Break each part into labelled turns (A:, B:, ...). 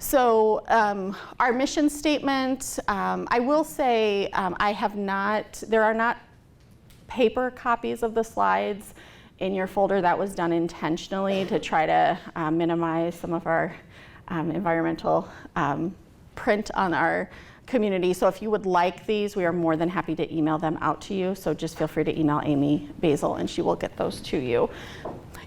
A: So our mission statement, I will say there are not paper copies of the slides in your folder. That was done intentionally to try to minimize some of our environmental print on our community. So if you would like these, we are more than happy to email them out to you. So just feel free to email Amy Basil and she will get those to you.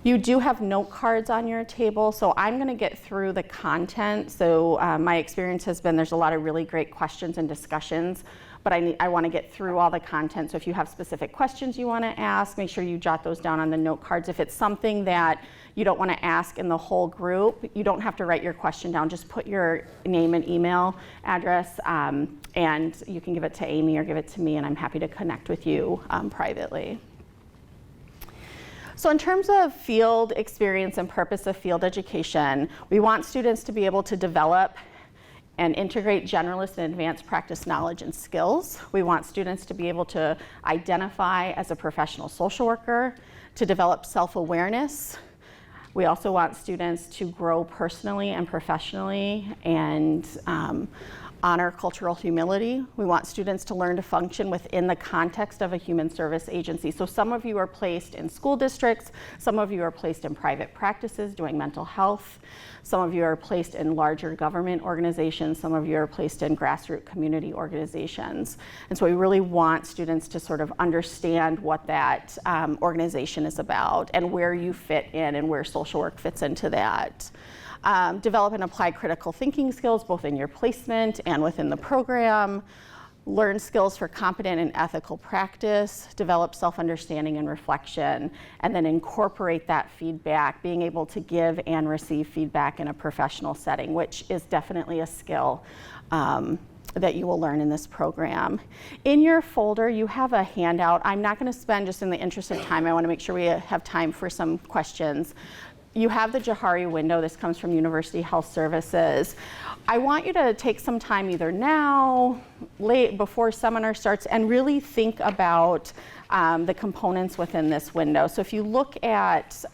A: You do have note cards on your table, so I'm going to get through the content. So my experience has been there's a lot of really great questions and discussions, but I want to get through all the content. So if you have specific questions you want to ask, make sure you jot those down on the note cards. If it's something that you don't want to ask in the whole group, you don't have to write your question down. Just put your name and email address, and you can give it to Amy or give it to me, and I'm happy to connect with you privately. So in terms of field experience and purpose of field education, we want students to be able to develop and integrate generalist and advanced practice knowledge and skills. We want students to be able to identify as a professional social worker, to develop self-awareness. We also want students to grow personally and professionally and honor cultural humility. We want students to learn to function within the context of a human service agency. So some of you are placed in school districts, some of you are placed in private practices doing mental health, some of you are placed in larger government organizations, some of you are placed in grassroots community organizations. And so we really want students to sort of understand what that organization is about and where you fit in and where social work fits into that. Develop and apply critical thinking skills both in your placement and within the program. Learn skills for competent and ethical practice. Develop self-understanding and reflection. And then incorporate that feedback, being able to give and receive feedback in a professional setting, which is definitely a skill that you will learn in this program. In your folder, you have a handout. I'm not going to spend, just in the interest of time, I want to make sure we have time for some questions. You have the Johari window. This comes from University Health Services. I want you to take some time either now, late, before seminar starts, and really think about the components within this window. So if you look at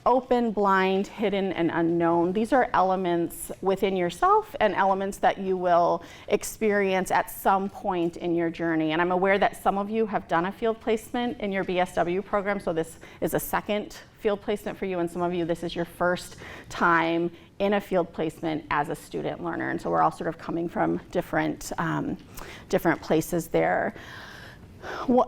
A: open, blind, hidden, and unknown, these are elements within yourself and elements that you will experience at some point in your journey. And I'm aware that some of you have done a field placement in your BSW program, so this is a second field placement for you, and some of you, this is your first time in a field placement as a student learner. And so we're all sort of coming from different places there.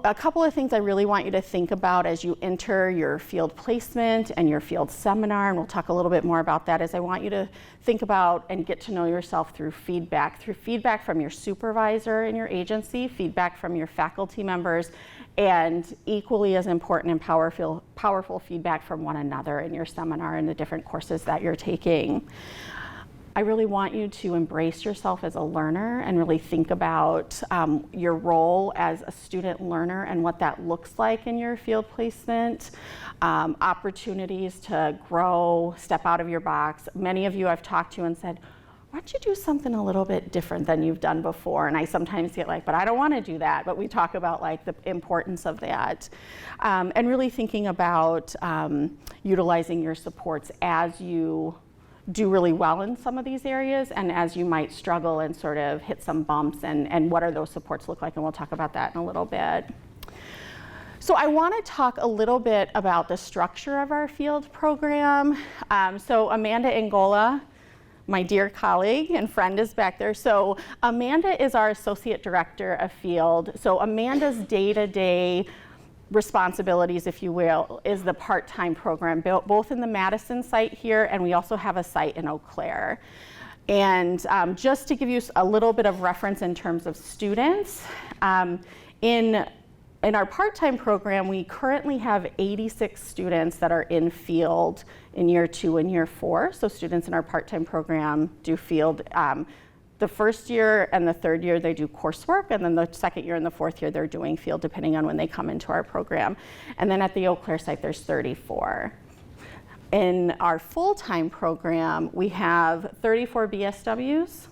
A: A couple of things I really want you to think about as you enter your field placement and your field seminar, and we'll talk a little bit more about that, is I want you to think about and get to know yourself through feedback from your supervisor in your agency, feedback from your faculty members, and equally as important and powerful feedback from one another in your seminar and the different courses that you're taking. I really want you to embrace yourself as a learner and really think about your role as a student learner and what that looks like in your field placement. Opportunities to grow, step out of your box. Many of you I've talked to and said, why don't you do something a little bit different than you've done before? And I sometimes get like, but I don't want to do that. But we talk about like the importance of that. And really thinking about utilizing your supports as you do really well in some of these areas and as you might struggle and sort of hit some bumps, and what are those supports look like, and we'll talk about that in a little bit. So I want to talk a little bit about the structure of our field program. So Amanda Angola, my dear colleague and friend, is back there. So Amanda is our Associate Director of Field. So Amanda's day-to-day responsibilities, if you will, is the part-time program, both in the Madison site here, and we also have a site in Eau Claire. And just to give you a little bit of reference in terms of students, in our part-time program, we currently have 86 students that are in field in year 2 and year 4. So students in our part-time program do field. The first year and the third year, they do coursework, and then the second year and the fourth year, they're doing field depending on when they come into our program. And then at the Eau Claire site, there's 34. In our full-time program, we have 34 BSWs,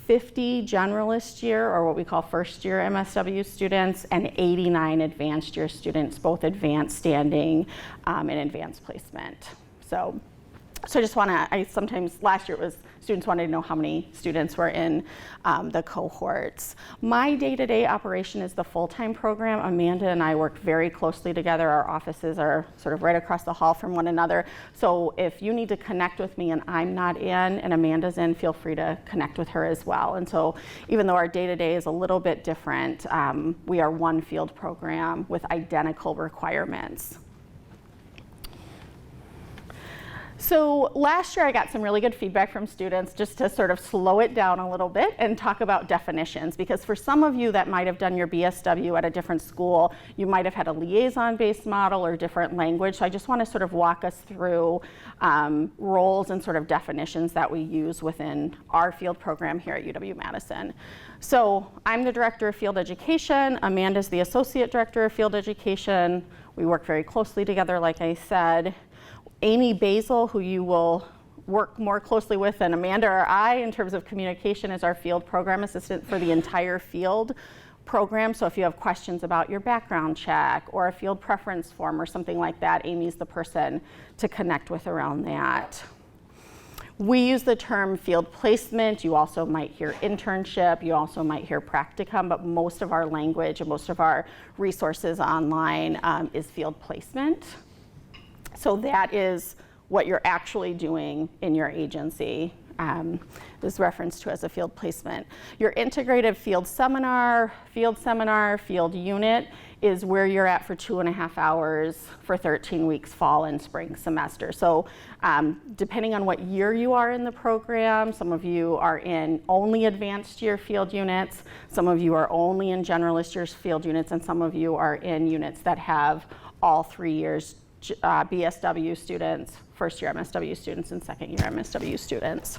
A: 50 generalist year, or what we call first year MSW students, and 89 advanced year students, both advanced standing and advanced placement. So So I just want to, sometimes, last year it was students wanted to know how many students were in the cohorts. My day-to-day operation is the full-time program. Amanda and I work very closely together. Our offices are sort of right across the hall from one another. So if you need to connect with me and I'm not in and Amanda's in, feel free to connect with her as well. And so even though our day-to-day is a little bit different, we are one field program with identical requirements. So last year I got some really good feedback from students just to sort of slow it down a little bit and talk about definitions, because for some of you that might have done your BSW at a different school, you might have had a liaison-based model or different language. So I just want to sort of walk us through roles and sort of definitions that we use within our field program here at UW-Madison. So I'm the Director of Field Education. Amanda's the Associate Director of Field Education. We work very closely together, like I said. Amy Basil, who you will work more closely with than Amanda or I in terms of communication, is our field program assistant for the entire field program. So if you have questions about your background check or a field preference form or something like that, Amy's the person to connect with around that. We use the term field placement. You also might hear internship. You also might hear practicum, but most of our language and most of our resources online is field placement. So that is what you're actually doing in your agency. This is referenced to as a field placement. Your integrated field seminar, field unit is where you're at for 2.5 hours for 13 weeks, fall and spring semester. So depending on what year you are in the program, some of you are in only advanced year field units, some of you are only in generalist year field units, and some of you are in units that have all 3 years BSW students, first year MSW students, and second year MSW students.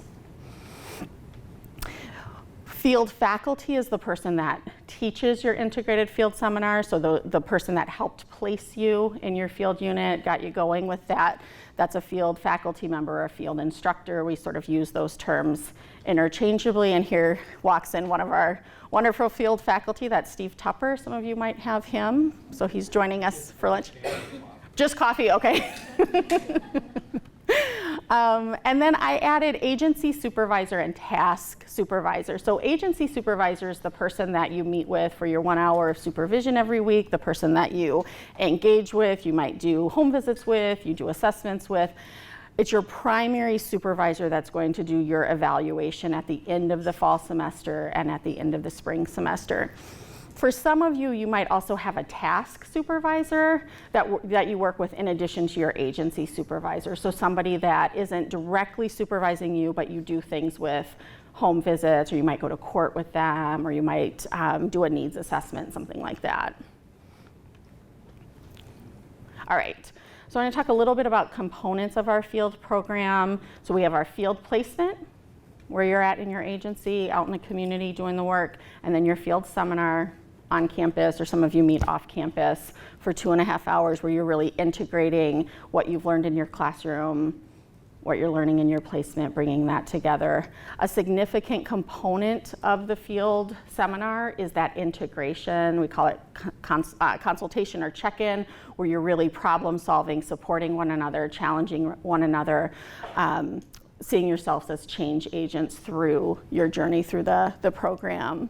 A: Field faculty is the person that teaches your integrated field seminar, so the person that helped place you in your field unit, got you going with that. That's a field faculty member or a field instructor. We sort of use those terms interchangeably, and here walks in one of our wonderful field faculty, that's Steve Tupper. Some of you might have him, so he's joining us for lunch. Just coffee, okay. And then I added agency supervisor and task supervisor. So agency supervisor is the person that you meet with for your 1 hour of supervision every week, the person that you engage with, you might do home visits with, you do assessments with. It's your primary supervisor that's going to do your evaluation at the end of the fall semester and at the end of the spring semester. For some of you, you might also have a task supervisor that you work with in addition to your agency supervisor. So somebody that isn't directly supervising you, but you do things with home visits, or you might go to court with them, or you might do a needs assessment, something like that. All right, so I'm going to talk a little bit about components of our field program. So we have our field placement, where you're at in your agency, out in the community doing the work, and then your field seminar on campus, or some of you meet off campus for 2.5 hours, where you're really integrating what you've learned in your classroom, what you're learning in your placement, bringing that together. A significant component of the field seminar is that integration. We call it consultation or check-in, where you're really problem solving, supporting one another, challenging one another, seeing yourselves as change agents through your journey through the program.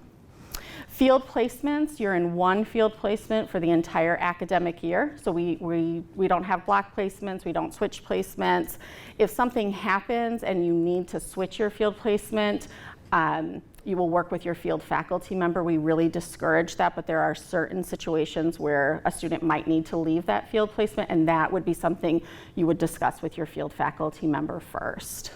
A: Field placements, you're in one field placement for the entire academic year. So we don't have block placements, we don't switch placements. If something happens and you need to switch your field placement, you will work with your field faculty member. We really discourage that, but there are certain situations where a student might need to leave that field placement, and that would be something you would discuss with your field faculty member first.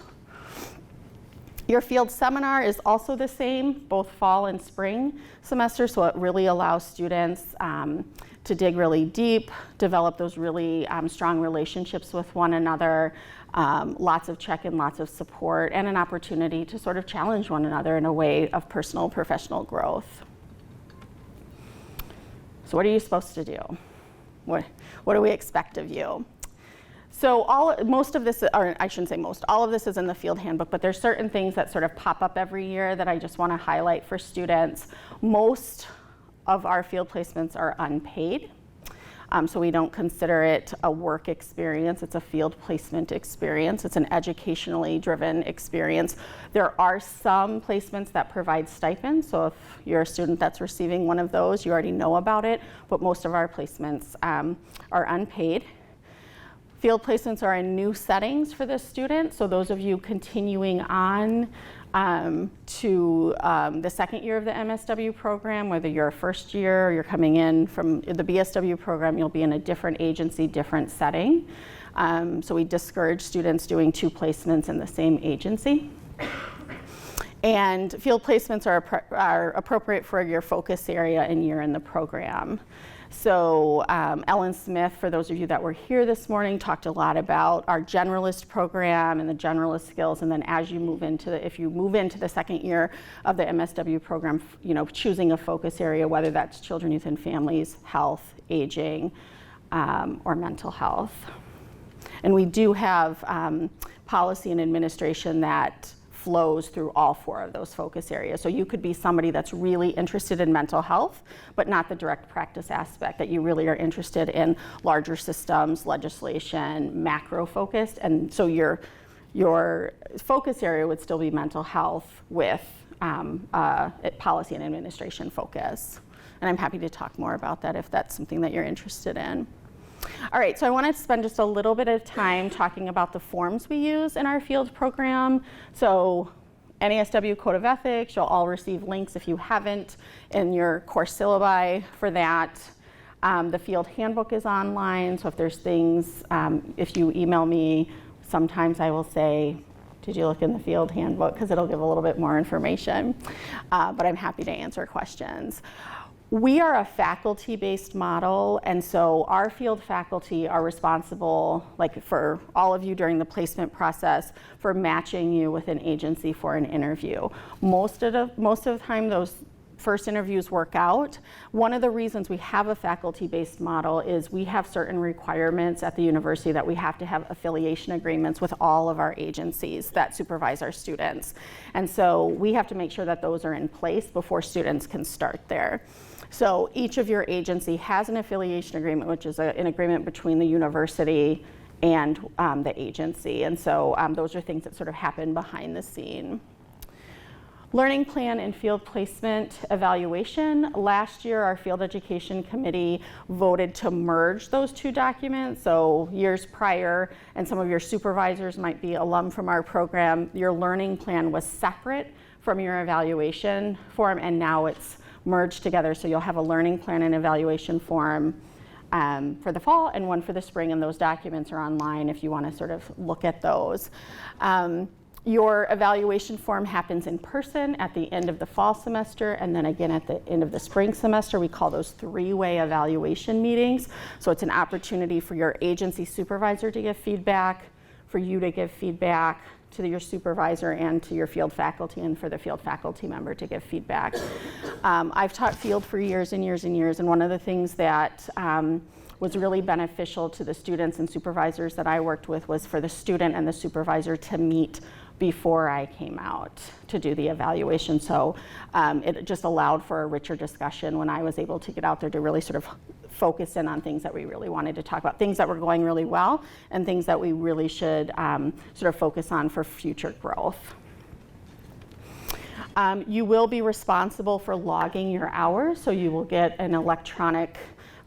A: Your field seminar is also the same, both fall and spring semester, so it really allows students to dig really deep, develop those really strong relationships with one another, lots of check-in, lots of support, and an opportunity to sort of challenge one another in a way of personal, professional growth. So what are you supposed to do? What do we expect of you? So most of this, or I shouldn't say most, all of this is in the field handbook, but there's certain things that sort of pop up every year that I just want to highlight for students. Most of our field placements are unpaid. So we don't consider it a work experience, it's a field placement experience. It's an educationally driven experience. There are some placements that provide stipends, so if you're a student that's receiving one of those, you already know about it, but most of our placements are unpaid. Field placements are in new settings for the student, so those of you continuing on to the second year of the MSW program, whether you're a first year or you're coming in from the BSW program, you'll be in a different agency, different setting. So we discourage students doing 2 placements in the same agency. And field placements are appropriate for your focus area and year in the program. So Ellen Smith, for those of you that were here this morning, talked a lot about our generalist program and the generalist skills. And then as you move into if you move into the second year of the MSW program, you know, choosing a focus area, whether that's children, youth, and families, health, aging, or mental health. And we do have policy and administration that flows through all 4 of those focus areas. So you could be somebody that's really interested in mental health, but not the direct practice aspect, that you really are interested in larger systems, legislation, macro focused. And so your focus area would still be mental health with policy and administration focus. And I'm happy to talk more about that if that's something that you're interested in. All right, so I wanted to spend just a little bit of time talking about the forms we use in our field program. So NASW Code of Ethics, you'll all receive links if you haven't in your course syllabi for that. The field handbook is online, so if there's things, if you email me, sometimes I will say, did you look in the field handbook? Because it'll give a little bit more information, but I'm happy to answer questions. We are a faculty-based model, and so our field faculty are responsible, like for all of you during the placement process, for matching you with an agency for an interview. Most of the time, those first interviews work out. One of the reasons we have a faculty-based model is we have certain requirements at the university that we have to have affiliation agreements with all of our agencies that supervise our students. And so we have to make sure that those are in place before students can start there. So each of your agency has an affiliation agreement, which is an agreement between the university and the agency. And so those are things that sort of happen behind the scene. Learning plan and field placement evaluation. Last year, our field education committee voted to merge those 2 documents. So years prior, and some of your supervisors might be alum from our program, your learning plan was separate from your evaluation form, and now it's merged together. So you'll have a learning plan and evaluation form for the fall and one for the spring, and those documents are online if you want to sort of look at those. Your evaluation form happens in person at the end of the fall semester, and then again at the end of the spring semester. We call those 3-way evaluation meetings. So it's an opportunity for your agency supervisor to give feedback, for you to give feedback to your supervisor and to your field faculty, and for the field faculty member to give feedback. I've taught field for years and years and years, and one of the things that was really beneficial to the students and supervisors that I worked with was for the student and the supervisor to meet before I came out to do the evaluation. So it just allowed for a richer discussion when I was able to get out there to really sort of focus in on things that we really wanted to talk about, things that were going really well and things that we really should sort of focus on for future growth. You will be responsible for logging your hours, so you will get an electronic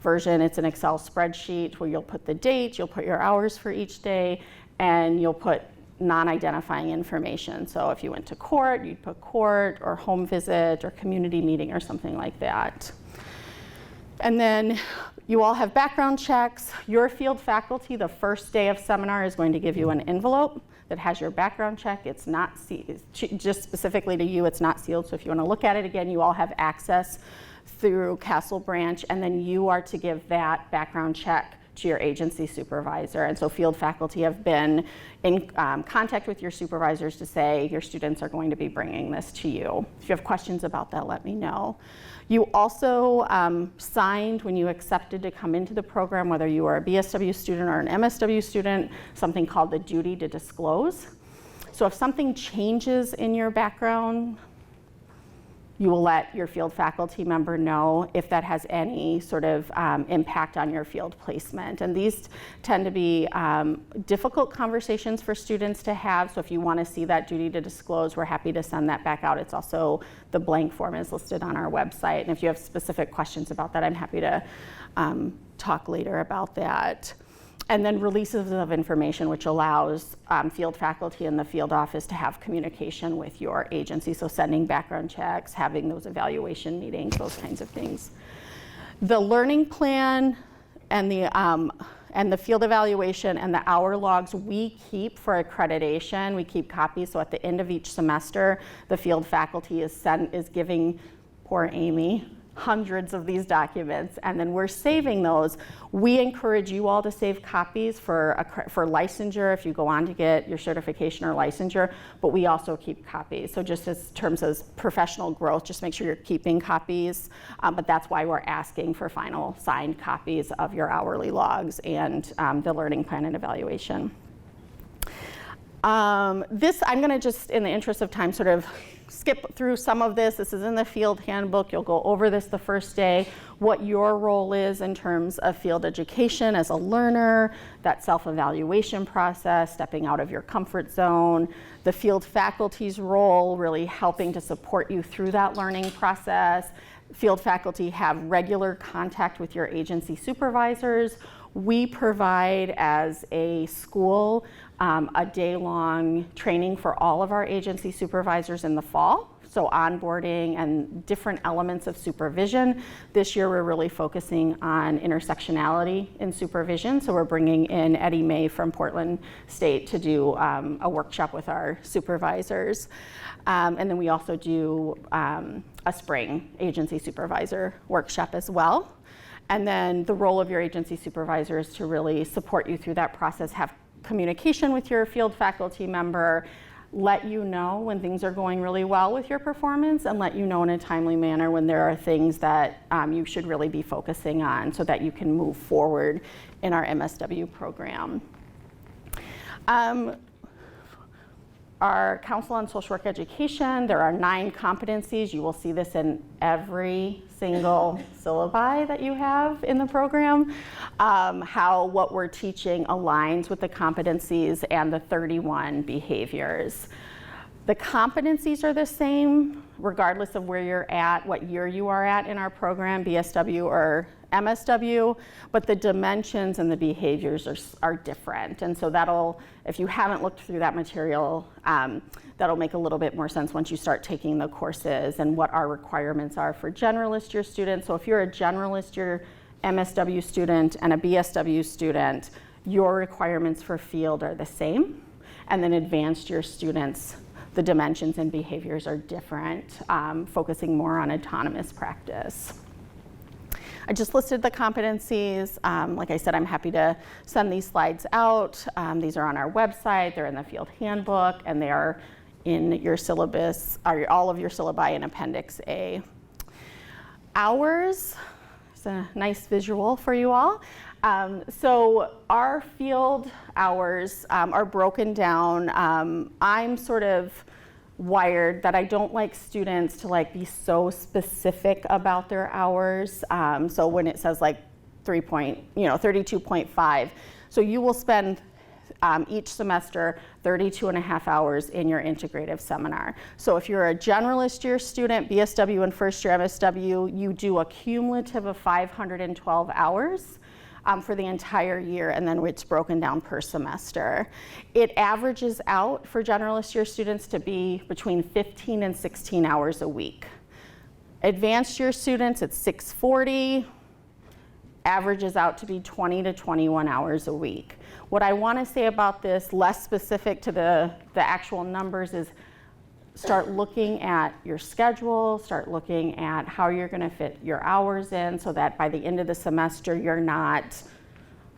A: version. It's an Excel spreadsheet where you'll put the date, you'll put your hours for each day, and you'll put non-identifying information. So if you went to court, you'd put court or home visit or community meeting or something like that. And then you all have background checks. Your field faculty, the first day of seminar, is going to give you an envelope that has your background check. It's not just specifically to you, it's not sealed. So if you want to look at it again, you all have access through Castle Branch, and then you are to give that background check to your agency supervisor. And so field faculty have been in contact with your supervisors to say your students are going to be bringing this to you. If you have questions about that, let me know. You also signed when you accepted to come into the program, whether you are a BSW student or an MSW student, something called the duty to disclose. So if something changes in your background, You will let your field faculty member know if that has any sort of impact on your field placement. And these tend to be difficult conversations for students to have. So if you want to see that duty to disclose, we're happy to send that back out. It's also, the blank form is listed on our website. And if you have specific questions about that, I'm happy to talk later about that. And then releases of information, which allows field faculty in the field office to have communication with your agency. So sending background checks, having those evaluation meetings, those kinds of things. The learning plan and the field evaluation and the hour logs we keep for accreditation. We keep copies, so at the end of each semester, the field faculty is giving poor Amy hundreds of these documents, and then we're saving those. We encourage you all to save copies for licensure if you go on to get your certification or licensure, but we also keep copies. So just as terms of professional growth, just make sure you're keeping copies, but that's why we're asking for final signed copies of your hourly logs and the learning plan and evaluation. This, I'm gonna just, in the interest of time, sort of skip through some of this. This is in the field handbook. You'll go over this the first day, what your role is in terms of field education as a learner, that self-evaluation process, stepping out of your comfort zone, the field faculty's role, really helping to support you through that learning process. Field faculty have regular contact with your agency supervisors. We provide, as a school, a day-long training for all of our agency supervisors in the fall. So onboarding and different elements of supervision. This year we're really focusing on intersectionality in supervision. So we're bringing in Eddie May from Portland State to do a workshop with our supervisors. And then we also do a spring agency supervisor workshop as well. And then the role of your agency supervisor is to really support you through that process, have communication with your field faculty member, let you know when things are going really well with your performance, and let you know in a timely manner when there are things that you should really be focusing on so that you can move forward in our MSW program. Our Council on Social Work Education, there are 9 competencies. You will see this in every single syllabi that you have in the program, how what we're teaching aligns with the competencies and the 31 behaviors. The competencies are the same regardless of where you're at, what year you are at in our program, BSW or MSW, but the dimensions and the behaviors are different. And so that'll, if you haven't looked through that material, that'll make a little bit more sense once you start taking the courses and what our requirements are for generalist year students. So if you're a generalist year MSW student and a BSW student, your requirements for field are the same. And then advanced year students, the dimensions and behaviors are different, focusing more on autonomous practice. I just listed the competencies. Like I said, I'm happy to send these slides out. These are on our website, they're in the field handbook, and they are in your syllabus, all of your syllabi in Appendix A. Hours, it's a nice visual for you all. So our field hours are broken down. I'm sort of wired that I don't like students to be so specific about their hours. So when it says 32.5, so you will spend each semester 32.5 hours in your integrative seminar. So if you're a generalist year student, BSW and first year MSW, you do a cumulative of 512 hours. For the entire year, and then it's broken down per semester. It averages out for generalist year students to be between 15 and 16 hours a week. Advanced year students, it's 640, averages out to be 20 to 21 hours a week. What I want to say about this, less specific to the actual numbers, is start looking at your schedule, start looking at how you're going to fit your hours in so that by the end of the semester you're not,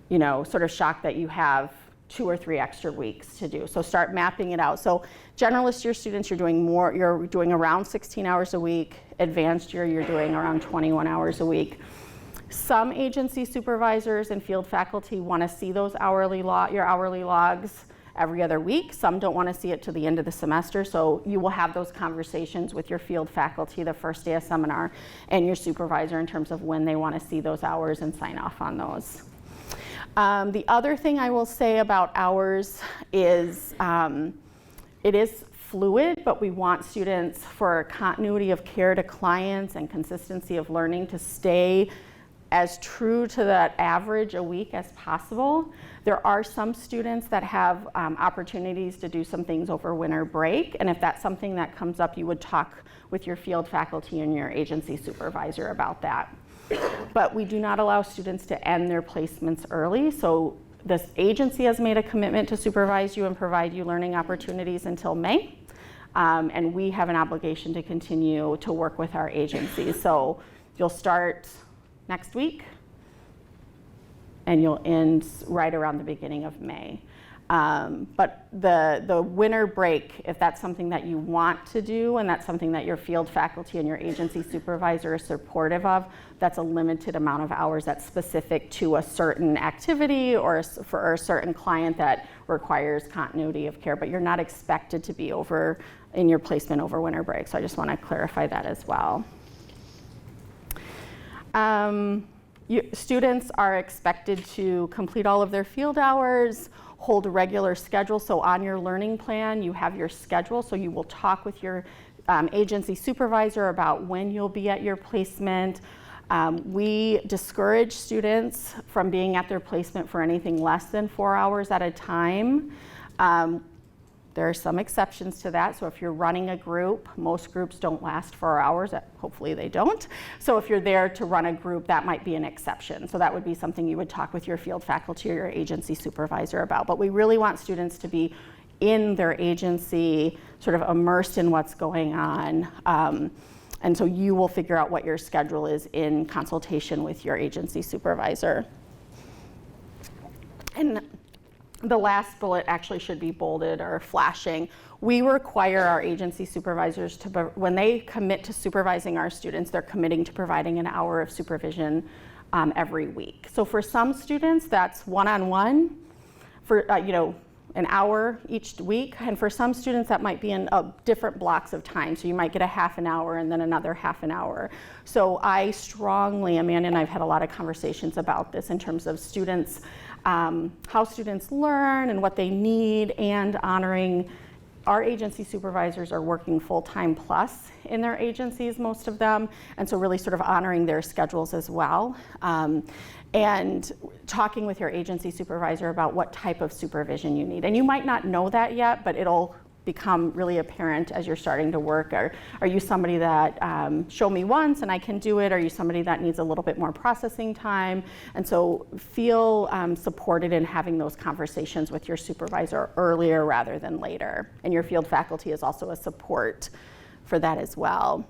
A: sort of shocked that you have 2 or 3 extra weeks to do. So start mapping it out. So generalist year students, you're doing around 16 hours a week. Advanced year, you're doing around 21 hours a week. Some agency supervisors and field faculty want to see those your hourly logs. every other week. Some don't want to see it to the end of the semester, so you will have those conversations with your field faculty the first day of seminar and your supervisor in terms of when they want to see those hours and sign off on those. The other thing I will say about hours is it is fluid, but we want students, for continuity of care to clients and consistency of learning, to stay as true to that average a week as possible. There are some students that have opportunities to do some things over winter break, and if that's something that comes up, you would talk with your field faculty and your agency supervisor about that. But we do not allow students to end their placements early, so this agency has made a commitment to supervise you and provide you learning opportunities until May, and we have an obligation to continue to work with our agency. So you'll start next week, and you'll end right around the beginning of May. But the winter break, if that's something that you want to do and that's something that your field faculty and your agency supervisor is supportive of, that's a limited amount of hours that's specific to a certain activity or for a certain client that requires continuity of care, but you're not expected to be over in your placement over winter break. So I just want to clarify that as well. Students are expected to complete all of their field hours, hold a regular schedule. So on your learning plan, you have your schedule. So you will talk with your agency supervisor about when you'll be at your placement. We discourage students from being at their placement for anything less than 4 hours at a time. There are some exceptions to that. So if you're running a group, most groups don't last 4 hours. Hopefully they don't. So if you're there to run a group, that might be an exception. So that would be something you would talk with your field faculty or your agency supervisor about. But we really want students to be in their agency, sort of immersed in what's going on. And so you will figure out what your schedule is in consultation with your agency supervisor. And the last bullet actually should be bolded or flashing. We require our agency supervisors to, when they commit to supervising our students, they're committing to providing an hour of supervision every week. So for some students, that's one-on-one for an hour each week, and for some students that might be in different blocks of time. So you might get a half an hour and then another half an hour. So I strongly, Amanda and I've had a lot of conversations about this in terms of students, how students learn and what they need, and honoring our agency supervisors are working full-time plus in their agencies, most of them, and so really sort of honoring their schedules as well. And talking with your agency supervisor about what type of supervision you need. And you might not know that yet, but it'll become really apparent as you're starting to work. Are you somebody that show me once and I can do it? Are you somebody that needs a little bit more processing time? And so feel supported in having those conversations with your supervisor earlier rather than later. And your field faculty is also a support for that as well.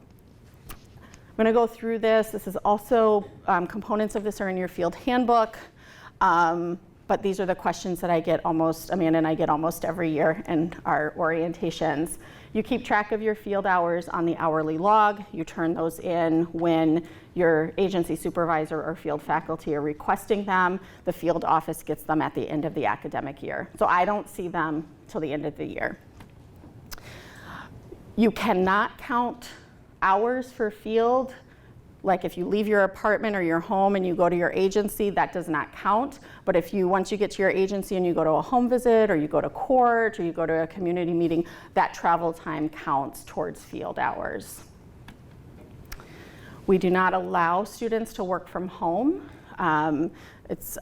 A: I'm going to go through this. This is also, components of this are in your field handbook, but these are the questions that I get Amanda and I get almost every year in our orientations. You keep track of your field hours on the hourly log. You turn those in when your agency supervisor or field faculty are requesting them. The field office gets them at the end of the academic year. So I don't see them till the end of the year. You cannot count hours for field. Like if you leave your apartment or your home and you go to your agency, that does not count. But once you get to your agency and you go to a home visit or you go to court or you go to a community meeting, that travel time counts towards field hours. We do not allow students to work from home. It's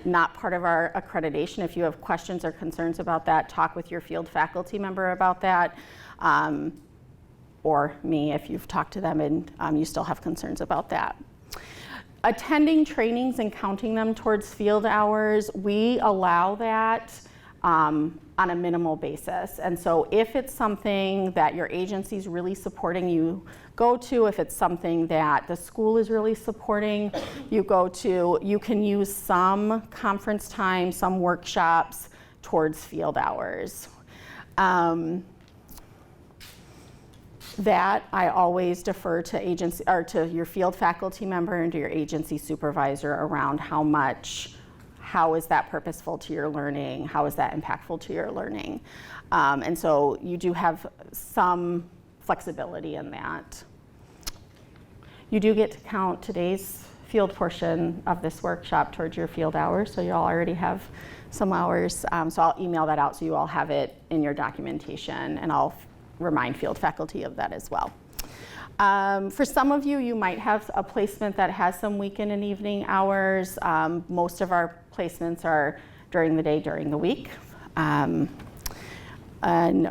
A: not part of our accreditation. If you have questions or concerns about that, talk with your field faculty member about that. Or me if you've talked to them and you still have concerns about that. Attending trainings and counting them towards field hours, we allow that on a minimal basis. And so if it's something that your agency is really supporting you go to, if it's something that the school is really supporting you go to, you can use some conference time, some workshops towards field hours. That I always defer to agency or to your field faculty member and to your agency supervisor around how how is that purposeful to your learning? How is that impactful to your learning? And so you do have some flexibility in that. You do get to count today's field portion of this workshop towards your field hours, so you all already have some hours. So I'll email that out so you all have it in your documentation, and I'll remind field faculty of that as well. For some of you, you might have a placement that has some weekend and evening hours. Most of our placements are during the day, during the week. And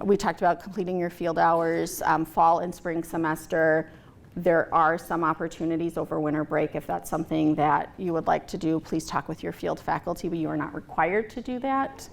A: we talked about completing your field hours, fall and spring semester. There are some opportunities over winter break. If that's something that you would like to do, please talk with your field faculty, but you are not required to do that.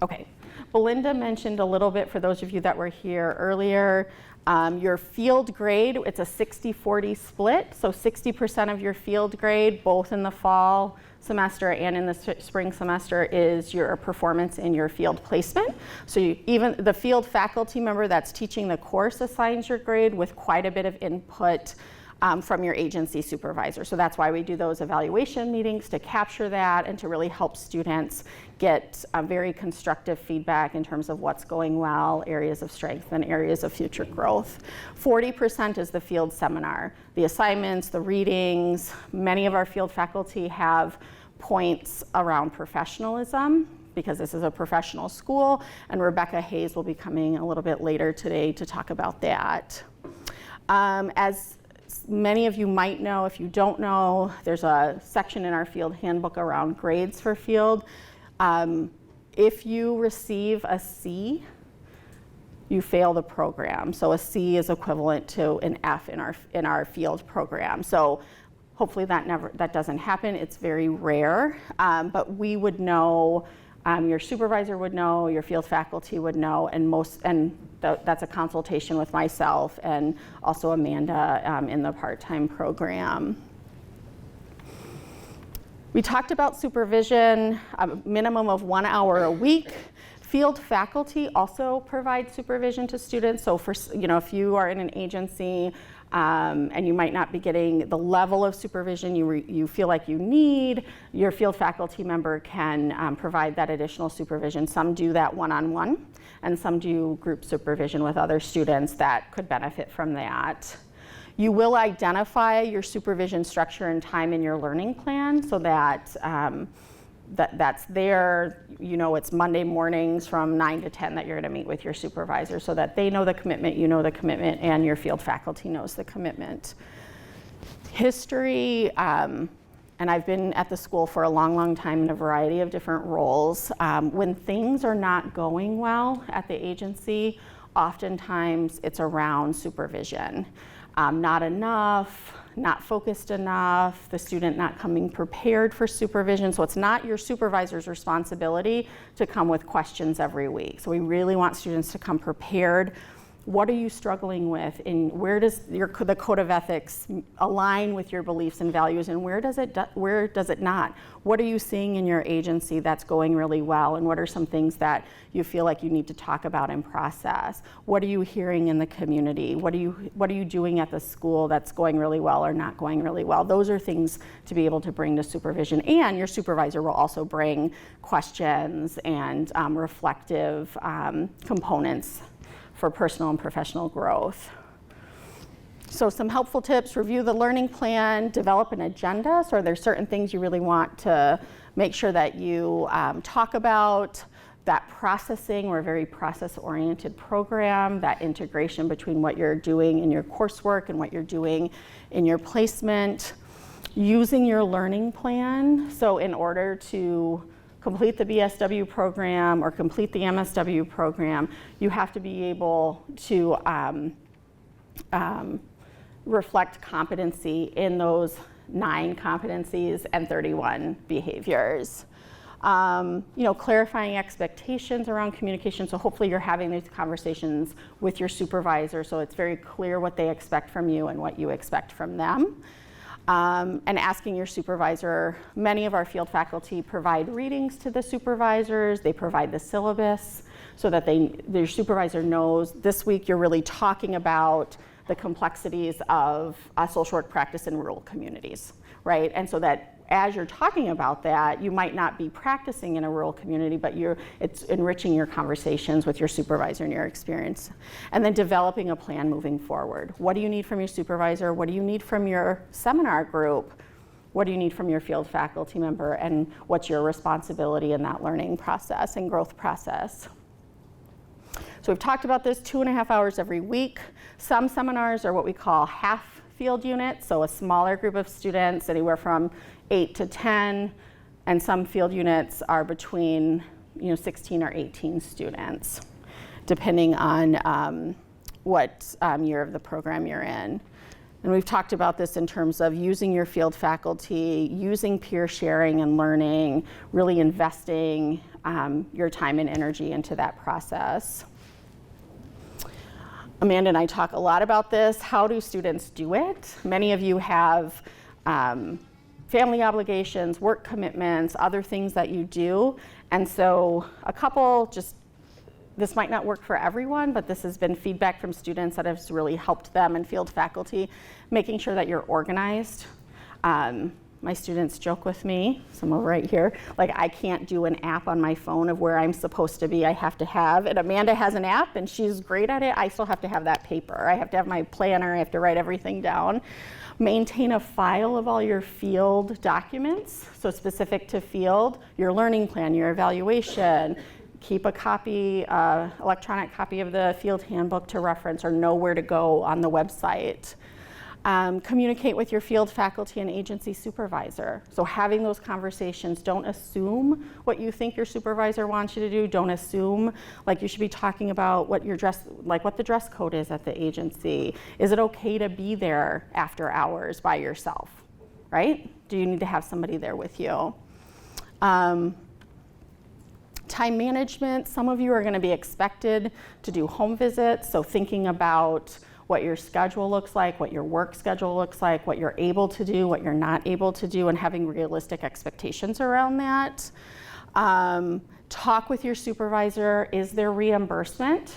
A: Okay, Belinda mentioned a little bit, for those of you that were here earlier, your field grade, it's a 60-40 split, so 60% of your field grade, both in the fall semester and in the spring semester, is your performance in your field placement. So even the field faculty member that's teaching the course assigns your grade with quite a bit of input from your agency supervisor. So that's why we do those evaluation meetings, to capture that and to really help students get very constructive feedback in terms of what's going well, areas of strength, and areas of future growth. 40% is the field seminar. The assignments, the readings, many of our field faculty have points around professionalism, because this is a professional school, and Rebecca Hayes will be coming a little bit later today to talk about that. As many of you might know, if you don't know, there's a section in our field handbook around grades for field. If you receive a C, you fail the program. So a C is equivalent to an F in our field program. So hopefully that doesn't happen. It's very rare, but we would know. Your supervisor would know, your field faculty would know, and that's a consultation with myself and also Amanda in the part-time program. We talked about supervision, a minimum of 1 hour a week. Field faculty also provide supervision to students. So for, if you are in an agency and you might not be getting the level of supervision you feel like you need, your field faculty member can provide that additional supervision. Some do that one-on-one, and some do group supervision with other students that could benefit from that. You will identify your supervision structure and time in your learning plan so that that's there. It's Monday mornings from 9 to 10 that you're going to meet with your supervisor, so that they know the commitment, you know the commitment, and your field faculty knows the commitment. History, and I've been at the school for a long, long time in a variety of different roles. When things are not going well at the agency, oftentimes it's around supervision. Not enough, not focused enough, the student not coming prepared for supervision. So it's not your supervisor's responsibility to come with questions every week. So we really want students to come prepared. What are you struggling with, and where does the code of ethics align with your beliefs and values, and where does it not? What are you seeing in your agency that's going really well, and what are some things that you feel like you need to talk about and process? What are you hearing in the community? What are you doing at the school that's going really well or not going really well? Those are things to be able to bring to supervision, and your supervisor will also bring questions and reflective components for personal and professional growth. So some helpful tips: review the learning plan, develop an agenda. So there's certain things you really want to make sure that you talk about. That processing, we're a very process-oriented program, that integration between what you're doing in your coursework and what you're doing in your placement. Using your learning plan. So in order to complete the BSW program or complete the MSW program, you have to be able to reflect competency in those 9 competencies and 31 behaviors. Clarifying expectations around communication. So hopefully you're having these conversations with your supervisor so it's very clear what they expect from you and what you expect from them. And asking your supervisor. Many of our field faculty provide readings to the supervisors. They provide the syllabus so that their supervisor knows this week you're really talking about the complexities of social work practice in rural communities. right? And so that as you're talking about that, you might not be practicing in a rural community, but it's enriching your conversations with your supervisor and your experience. And then developing a plan moving forward. What do you need from your supervisor? What do you need from your seminar group? What do you need from your field faculty member? And what's your responsibility in that learning process and growth process? So we've talked about this 2.5 hours every week. Some seminars are what we call half field units, so a smaller group of students, anywhere from 8 to 10, and some field units are between 16 or 18 students, depending on what year of the program you're in. And we've talked about this in terms of using your field faculty, using peer sharing and learning, really investing your time and energy into that process. Amanda and I talk a lot about this. How do students do it? Many of you have family obligations, work commitments, other things that you do. And so this might not work for everyone, but this has been feedback from students that has really helped them and field faculty, making sure that you're organized. My students joke with me, some over right here, like I can't do an app on my phone of where I'm supposed to be. I have to have, and Amanda has an app and she's great at it. I still have to have that paper. I have to have my planner. I have to write everything down. Maintain a file of all your field documents, so specific to field, your learning plan, your evaluation. Keep a copy, electronic copy of the field handbook to reference or know where to go on the website. Communicate with your field faculty and agency supervisor. So having those conversations, don't assume what you think your supervisor wants you to do. Don't assume like you should be talking about what what the dress code is at the agency. Is it okay to be there after hours by yourself, right? Do you need to have somebody there with you? Time management, some of you are going to be expected to do home visits, so thinking about what your schedule looks like, what your work schedule looks like, what you're able to do, what you're not able to do, and having realistic expectations around that. Talk with your supervisor. Is there reimbursement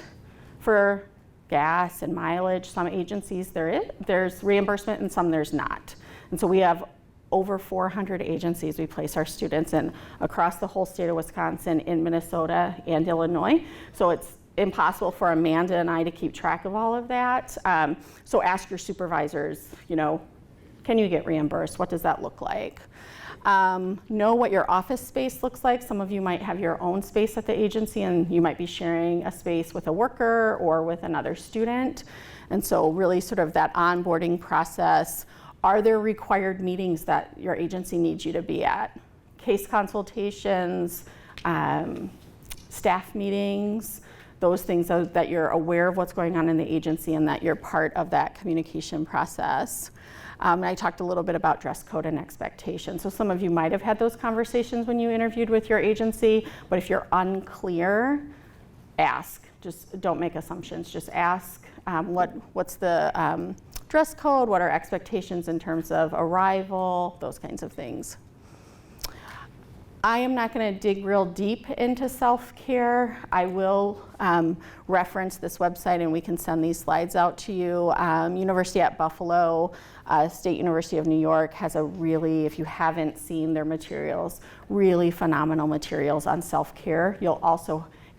A: for gas and mileage? Some agencies there's reimbursement and some there's not. And so we have over 400 agencies we place our students in across the whole state of Wisconsin, in Minnesota and Illinois. So it's impossible for Amanda and I to keep track of all of that. So ask your supervisors, can you get reimbursed? What does that look like? Know what your office space looks like. Some of you might have your own space at the agency and you might be sharing a space with a worker or with another student. And so really sort of that onboarding process. Are there required meetings that your agency needs you to be at? Case consultations, staff meetings, those things so that you're aware of what's going on in the agency and that you're part of that communication process. And I talked a little bit about dress code and expectations. So some of you might have had those conversations when you interviewed with your agency, but if you're unclear, ask. Just don't make assumptions. Just ask what's the dress code, what are expectations in terms of arrival, those kinds of things. I am not going to dig real deep into self-care. I will reference this website and we can send these slides out to you. University at Buffalo, State University of New York has a really, if you haven't seen their materials, really phenomenal materials on self-care. You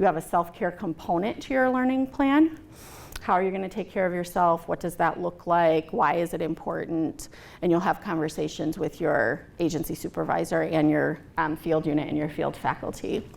A: have a self-care component to your learning plan. How are you going to take care of yourself? What does that look like? Why is it important? And you'll have conversations with your agency supervisor and your field unit and your field faculty.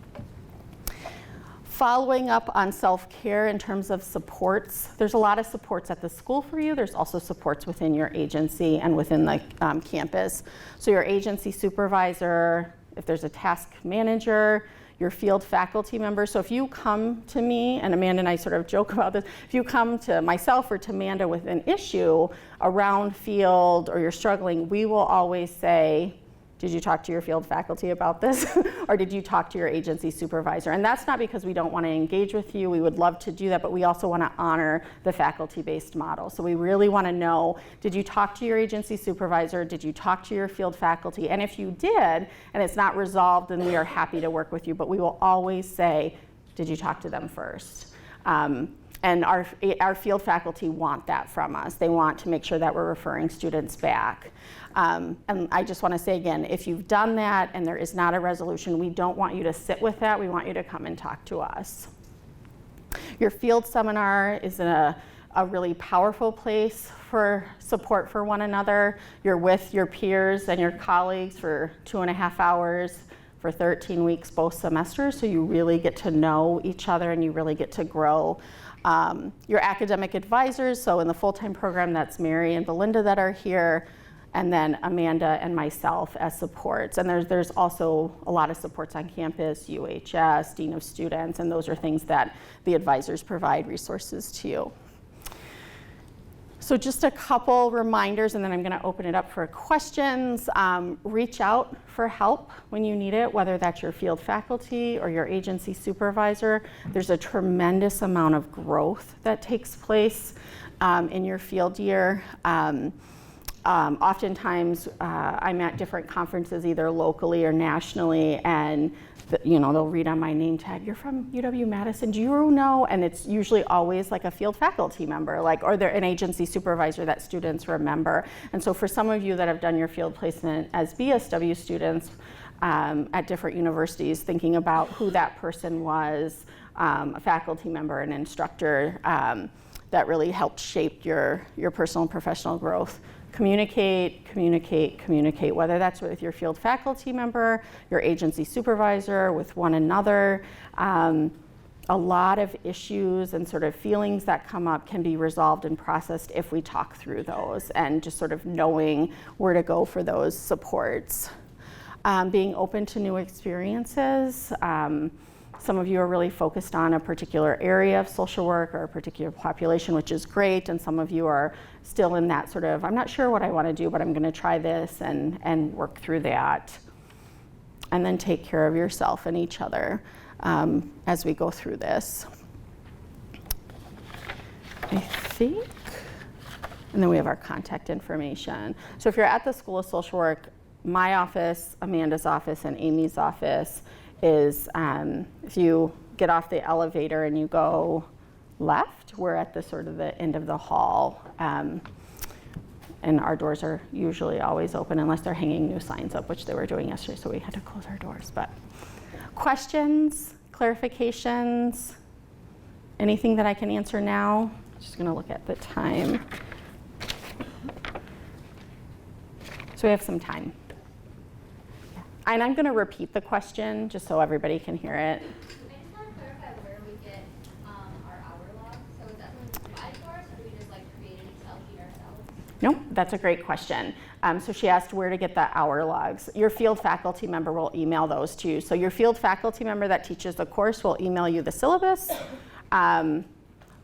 A: Following up on self-care in terms of supports, there's a lot of supports at the school for you. There's also supports within your agency and within the campus. So your agency supervisor, if there's a task manager, your field faculty members. So if you come to me, and Amanda and I sort of joke about this, if you come to myself or to Amanda with an issue around field or you're struggling, we will always say, did you talk to your field faculty about this? Or did you talk to your agency supervisor? And that's not because we don't want to engage with you. We would love to do that, but we also want to honor the faculty-based model. So we really want to know, did you talk to your agency supervisor? Did you talk to your field faculty? And if you did, and it's not resolved, then we are happy to work with you. But we will always say, did you talk to them first? And And our field faculty want that from us. They want to make sure that we're referring students back. And I just want to say again, if you've done that and there is not a resolution, we don't want you to sit with that. We want you to come and talk to us. Your field seminar is a really powerful place for support for one another. You're with your peers and your colleagues for 2.5 hours for 13 weeks both semesters, so you really get to know each other and you really get to grow. Your academic advisors, so in the full-time program, that's Mary and Belinda that are here, and then Amanda and myself as supports. And there's also a lot of supports on campus, UHS, Dean of Students, and those are things that the advisors provide resources to you. So just a couple reminders, and then I'm going to open it up for questions. Reach out for help when you need it, whether that's your field faculty or your agency supervisor. There's a tremendous amount of growth that takes place in your field year. Oftentimes, I'm at different conferences, either locally or nationally, and they'll read on my name tag, "You're from UW-Madison, do you know?" And it's usually always like a field faculty member, or they're an agency supervisor that students remember. And so for some of you that have done your field placement as BSW students at different universities, thinking about who that person was, a faculty member, an instructor, that really helped shape your personal and professional growth. Communicate, communicate, communicate, whether that's with your field faculty member, your agency supervisor, with one another. A lot of issues and sort of feelings that come up can be resolved and processed if we talk through those, and just sort of knowing where to go for those supports. Being open to new experiences. Some of you are really focused on a particular area of social work or a particular population, which is great, and some of you are still in that sort of, I'm not sure what I want to do, but I'm going to try this and work through that. And then take care of yourself and each other as we go through this. I think, and then we have our contact information. So if you're at the School of Social Work, my office, Amanda's office, and Amy's office is if you get off the elevator and you go left, we're at the sort of the end of the hall. And our doors are usually always open unless they're hanging new signs up, which they were doing yesterday, so we had to close our doors. But questions, clarifications, anything that I can answer now? Just gonna look at the time. So we have some time. And I'm going to repeat the question just so everybody can hear it.
B: I just want to clarify where we get our hour log. So is that something we provide for us, or do we just create an Excel sheet ourselves?
A: Nope, that's a great question. So she asked where to get the hour logs. Your field faculty member will email those to you. So your field faculty member that teaches the course will email you the syllabus.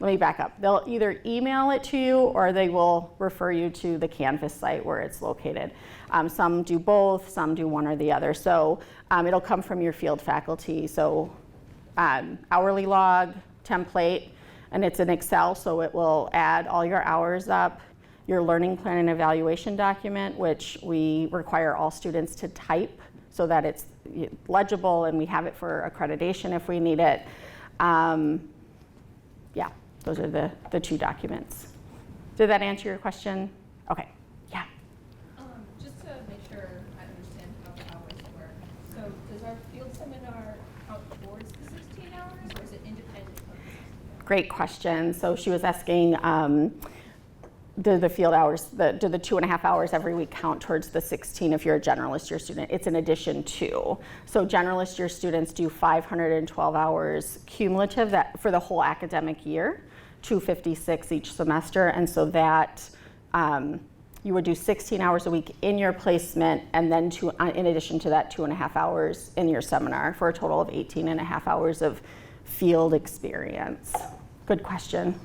A: Let me back up. They'll either email it to you or they will refer you to the Canvas site where it's located. Some do both, some do one or the other. So it'll come from your field faculty. So hourly log, template, and it's an Excel, so it will add all your hours up. Your learning plan and evaluation document, which we require all students to type so that it's legible and we have it for accreditation if we need it. Yeah. Those are the two documents. Did that answer your question? Okay, yeah.
C: Just to make sure I understand how the hours work. So does our field seminar count towards the 16 hours, or is it independent of the 16 hours?
A: Great question. So she was asking, do the field hours, do the 2.5 hours every week count towards the 16 if you're a generalist year student? It's in addition to. So generalist year students do 512 hours cumulative for the whole academic year, 256 each semester, and so that you would do 16 hours a week in your placement, and then in addition to that 2.5 hours in your seminar for a total of 18.5 hours of field experience. Good question.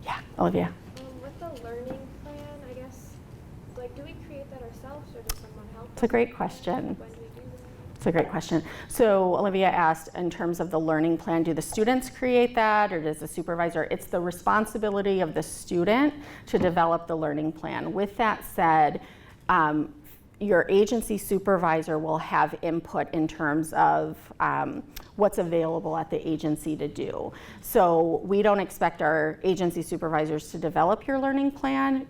A: Yeah, Olivia.
D: With the learning plan, I guess, do we create that ourselves, or does someone help us?
A: It's a great question.
D: When do we do that?
A: It's a great question. So Olivia asked, in terms of the learning plan, do the students create that, or does the supervisor? It's the responsibility of the student to develop the learning plan. With that said, your agency supervisor will have input in terms of what's available at the agency to do. So we don't expect our agency supervisors to develop your learning plan.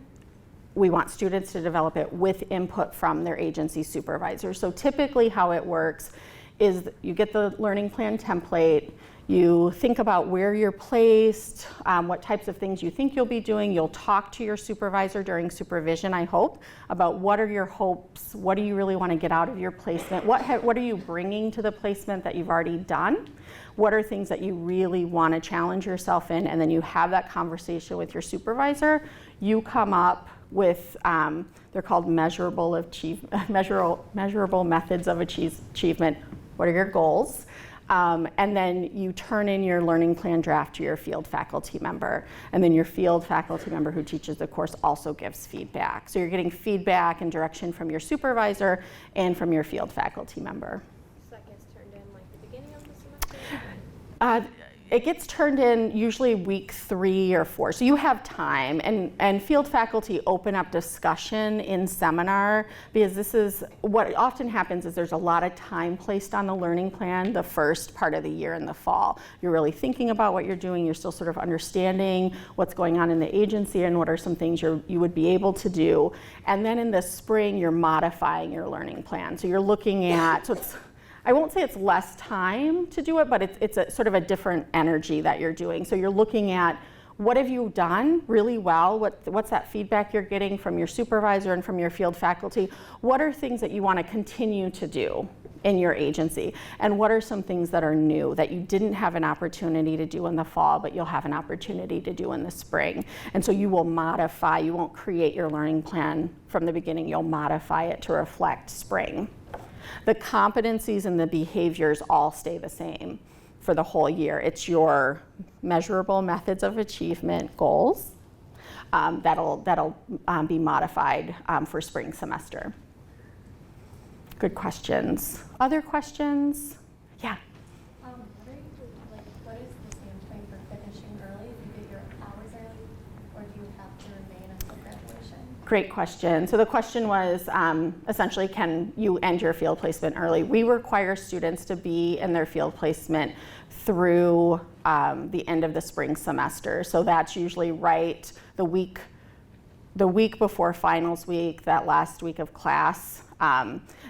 A: We want students to develop it with input from their agency supervisor. So typically how it works is you get the learning plan template, you think about where you're placed, what types of things you think you'll be doing. You'll talk to your supervisor during supervision, I hope, about what are your hopes, what do you really want to get out of your placement, what are you bringing to the placement that you've already done, what are things that you really want to challenge yourself in, and then you have that conversation with your supervisor. You come up with, they're called measurable methods of achievement. What are your goals? And then you turn in your learning plan draft to your field faculty member. And then your field faculty member who teaches the course also gives feedback. So you're getting feedback and direction from your supervisor and from your field faculty member.
D: So that gets turned in like the beginning of the semester?
A: It gets turned in usually week 3 or 4, so you have time. And field faculty open up discussion in seminar, because this is what often happens is there's a lot of time placed on the learning plan the first part of the year in the fall. You're really thinking about what you're doing, you're still sort of understanding what's going on in the agency and what are some things you would be able to do. And then in the spring, you're modifying your learning plan. So you're looking at, so it's, I won't say it's less time to do it, but it's a sort of a different energy that you're doing. So you're looking at what have you done really well, what's that feedback you're getting from your supervisor and from your field faculty, what are things that you want to continue to do in your agency, and what are some things that are new that you didn't have an opportunity to do in the fall but you'll have an opportunity to do in the spring. And so you will modify, you won't create your learning plan from the beginning, you'll modify it to reflect spring. The competencies and the behaviors all stay the same for the whole year. It's your measurable methods of achievement goals that'll be modified for spring semester. Good questions. Other questions? Yeah.
E: What is the standpoint for finishing early? Do you get your hours early, or do you have to remain until graduation?
A: Great question. So the question was essentially, can you end your field placement early? We require students to be in their field placement through the end of the spring semester. So that's usually right the week before finals week, that last week of class.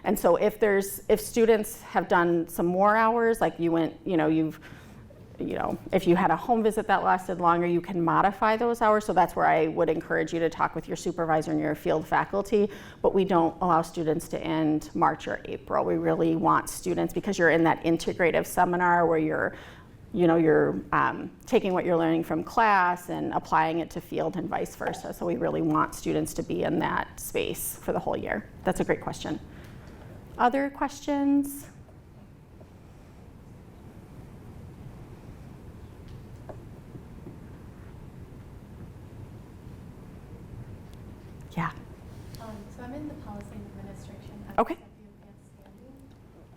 A: And so if students have done some more hours, like you went, if you had a home visit that lasted longer, you can modify those hours. So that's where I would encourage you to talk with your supervisor and your field faculty. But we don't allow students to end March or April. We really want students, because you're in that integrative seminar where you're taking what you're learning from class and applying it to field and vice versa. So we really want students to be in that space for the whole year. That's a great question. Other questions? Yeah.
E: So I'm in the policy and administration at
A: Okay.
E: MSW Advanced Standing,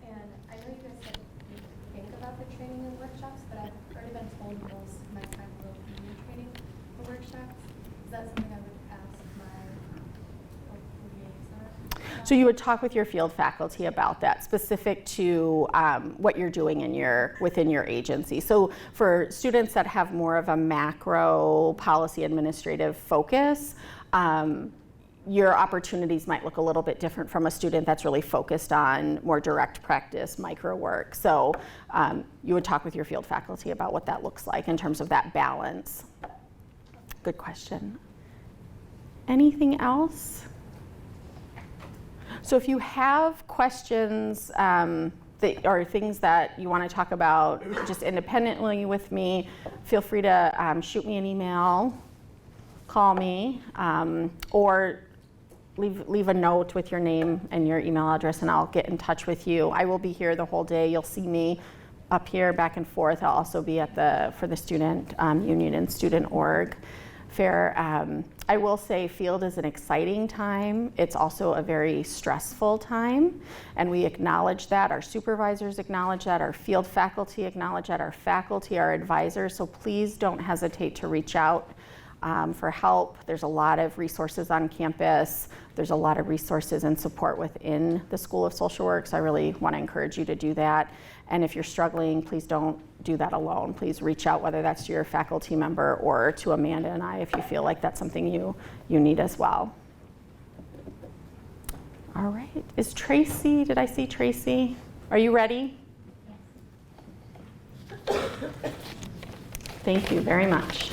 E: and I know you guys said you think about the training and workshops, but I've already been told most of my time will be in training or workshops. Is that something I would ask my liaison?
A: So you would talk with your field faculty about that, specific to what you're doing within your agency. So for students that have more of a macro policy administrative focus, your opportunities might look a little bit different from a student that's really focused on more direct practice, micro work. So you would talk with your field faculty about what that looks like in terms of that balance. Good question. Anything else? So if you have questions or things that you want to talk about just independently with me, feel free to shoot me an email, call me, or leave a note with your name and your email address, and I'll get in touch with you. I will be here the whole day. You'll see me up here back and forth. I'll also be for the student union and student org fair. I will say field is an exciting time. It's also a very stressful time, and we acknowledge that. Our supervisors acknowledge that. Our field faculty acknowledge that. Our faculty, our advisors. So please don't hesitate to reach out for help. There's a lot of resources on campus. There's a lot of resources and support within the School of Social Work, so I really want to encourage you to do that. And if you're struggling, please don't do that alone. Please reach out, whether that's to your faculty member or to Amanda and I, if you feel like that's something you need as well. All right, is Tracy, did I see Tracy? Are you ready? Yes. Thank you very much.